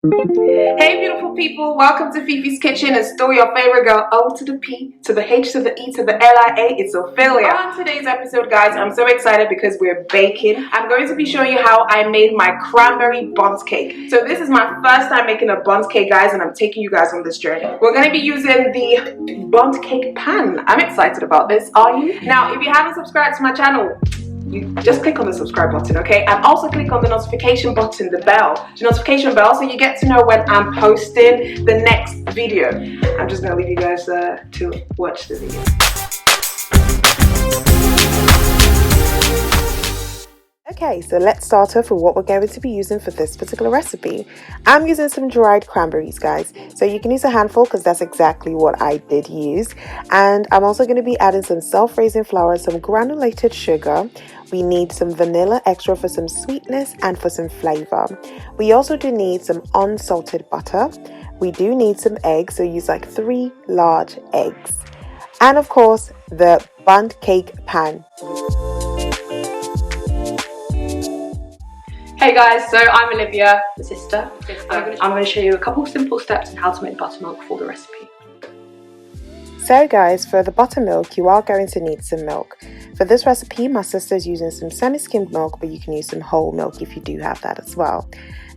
Hey beautiful people, welcome to Phifie'S Kitchen. It's still your favorite girl, O to the P, to the H, to the E, to the L-I-A, it's Ophelia. On today's episode, guys, I'm so excited because we're baking. I'm going to be showing you how I made my cranberry bundt cake. So this is my first time making a bundt cake, guys, and I'm taking you guys on this journey. We're going to be using the bundt cake pan. I'm excited about this, are you? Now, if you haven't subscribed to my channel, you just click on the subscribe button, okay? And also click on the notification button, the notification bell, so you get to know when I'm posting the next video. I'm just gonna leave you guys to watch the video. Okay, so let's start off with what we're going to be using for this particular recipe. I'm using some dried cranberries, guys. So you can use a handful because that's exactly what I did use. And I'm also going to be adding some self-raising flour, some granulated sugar. We need some vanilla extra for some sweetness and for some flavor. We also do need some unsalted butter. We do need some eggs, so use like 3 large eggs. And of course, the bundt cake pan. Hey guys, so I'm Olivia, the sister. I'm going to show you a couple of simple steps on how to make buttermilk for the recipe. So guys, for the buttermilk, you are going to need some milk. For this recipe, my sister is using some semi-skimmed milk, but you can use some whole milk if you do have that as well.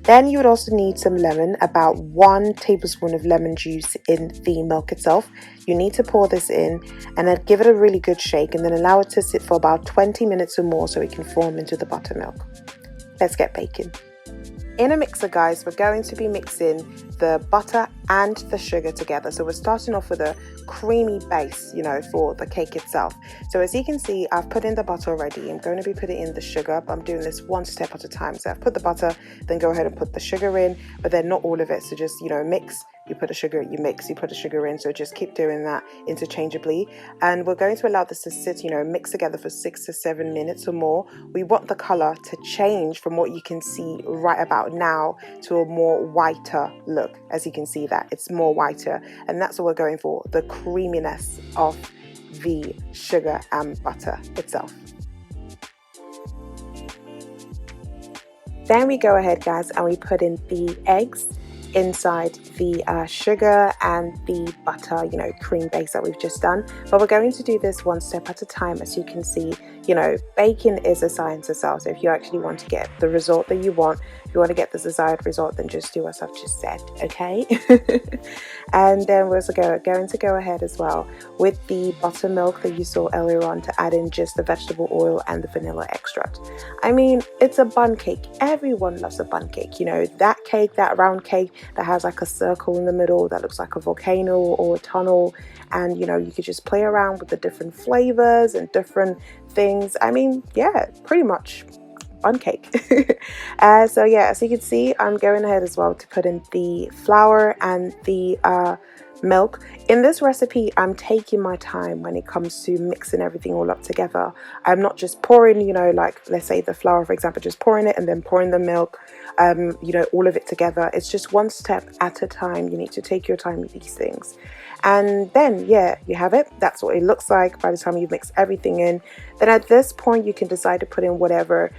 Then you would also need some lemon, about 1 tablespoon of lemon juice in the milk itself. You need to pour this in and then give it a really good shake and then allow it to sit for about 20 minutes or more so it can form into the buttermilk. Let's get baking. In a mixer, guys, we're going to be mixing the butter and the sugar together. So we're starting off with a creamy base, for the cake itself. So as you can see, I've put in the butter already. I'm going to be putting in the sugar, but I'm doing this one step at a time. So I've put the butter, then go ahead and put the sugar in, but then not all of it. So just, mix. You put the sugar, you mix, you put the sugar in. So just keep doing that interchangeably. And we're going to allow this to sit, mix together for 6 to 7 minutes or more. We want the color to change from what you can see right about now to a more whiter look. As you can see that it's more whiter, and that's what we're going for, the creaminess of the sugar and butter itself. Then we go ahead, guys, and we put in the eggs inside the sugar and the butter, cream base that we've just done. But we're going to do this one step at a time. As you can see, baking is a science itself. So if you actually want to get the result that you want, if you want to get the desired result, then just do as I've just said, okay? And then we're also going to go ahead as well with the buttermilk that you saw earlier on to add in just the vegetable oil and the vanilla extract. I mean, it's a bundt cake. Everyone loves a bundt cake. That cake, that round cake that has like a circle in the middle that looks like a volcano or a tunnel, and you could just play around with the different flavors and different things. I mean, yeah, pretty much bundt cake. So yeah, as you can see, I'm going ahead as well to put in the flour and the milk. In this recipe, I'm taking my time when it comes to mixing everything all up together. I'm not just pouring, like let's say the flour, for example, just pouring it and then pouring the milk, all of it together. It's just one step at a time. You need to take your time with these things. And then, yeah, you have it. That's what it looks like by the time you mix everything in. Then at this point, you can decide to put in whatever,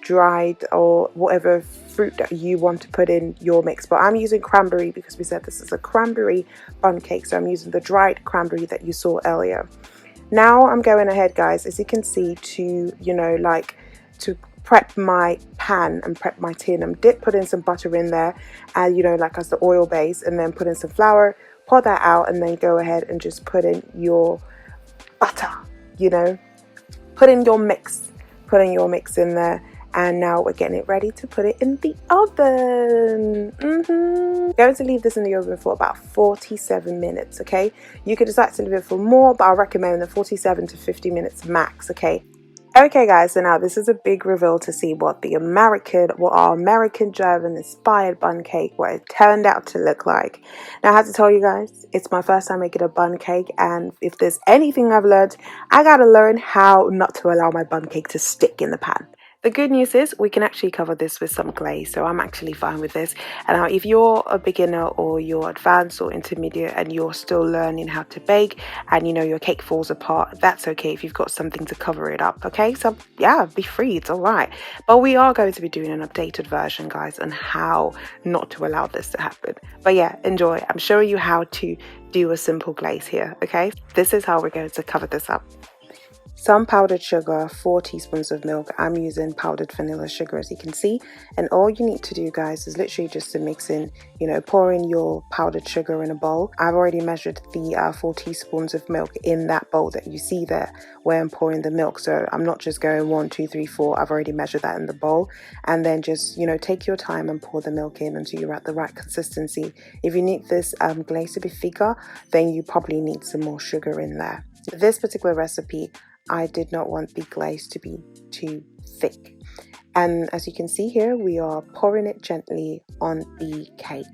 dried or whatever fruit that you want to put in your mix. But I'm using cranberry because we said this is a cranberry bundt cake. So I'm using the dried cranberry that you saw earlier. Now I'm going ahead, guys, as you can see, to, to prep my pan and prep my tin. I did put in some butter in there, as the oil base, and then put in some flour. Pour that out and then go ahead and just put in your butter, put in your mix in there. And now we're getting it ready to put it in the oven. Going to leave this in the oven for about 47 minutes, okay? You could decide to leave it for more, but I recommend the 47 to 50 minutes max, okay? Okay guys, so now this is a big reveal to see what our American German inspired bundt cake, what it turned out to look like. Now I have to tell you guys, it's my first time making a bundt cake, and if there's anything I've learned, I gotta learn how not to allow my bundt cake to stick in the pan. The good news is we can actually cover this with some glaze, so I'm actually fine with this. And now if you're a beginner or you're advanced or intermediate and you're still learning how to bake and you know your cake falls apart, that's okay if you've got something to cover it up, okay? So yeah, be free, it's all right. But we are going to be doing an updated version, guys, on how not to allow this to happen. But yeah, enjoy. I'm showing you how to do a simple glaze here, okay? This is how we're going to cover this up. Some powdered sugar, 4 teaspoons of milk. I'm using powdered vanilla sugar, as you can see. And all you need to do, guys, is literally just to mix in, you know, pour in your powdered sugar in a bowl. I've already measured the 4 teaspoons of milk in that bowl that you see there where I'm pouring the milk. So I'm not just going 1, 2, 3, 4. I've already measured that in the bowl. And then just, you know, take your time and pour the milk in until you're at the right consistency. If you need this glaze to be thicker, then you probably need some more sugar in there. This particular recipe, I did not want the glaze to be too thick. And as you can see here, we are pouring it gently on the cake.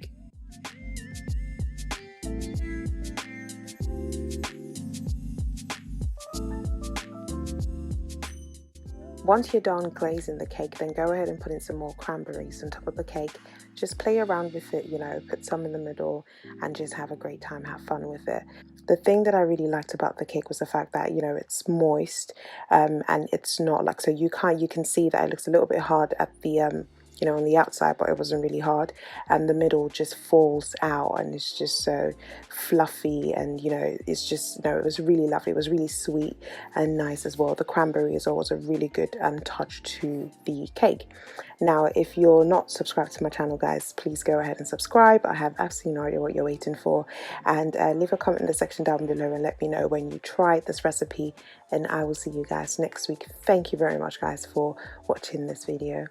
Once you're done glazing the cake, then go ahead and put in some more cranberries on top of the cake. Just play around with it, you know, put some in the middle and just have a great time, have fun with it. The thing that I really liked about the cake was the fact that, you know, it's moist and it's not like, so you can see that it looks a little bit hard at the you know, on the outside, but it wasn't really hard, and the middle just falls out and it's just so fluffy, and you know, it's just, no, it was really lovely. It was really sweet and nice as well. The cranberry as well was a really good touch to the cake. Now, if you're not subscribed to my channel, guys, please go ahead and subscribe. I have absolutely no idea what you're waiting for, and leave a comment in the section down below and let me know when you tried this recipe, and I will see you guys next week. Thank you very much, guys, for watching this video.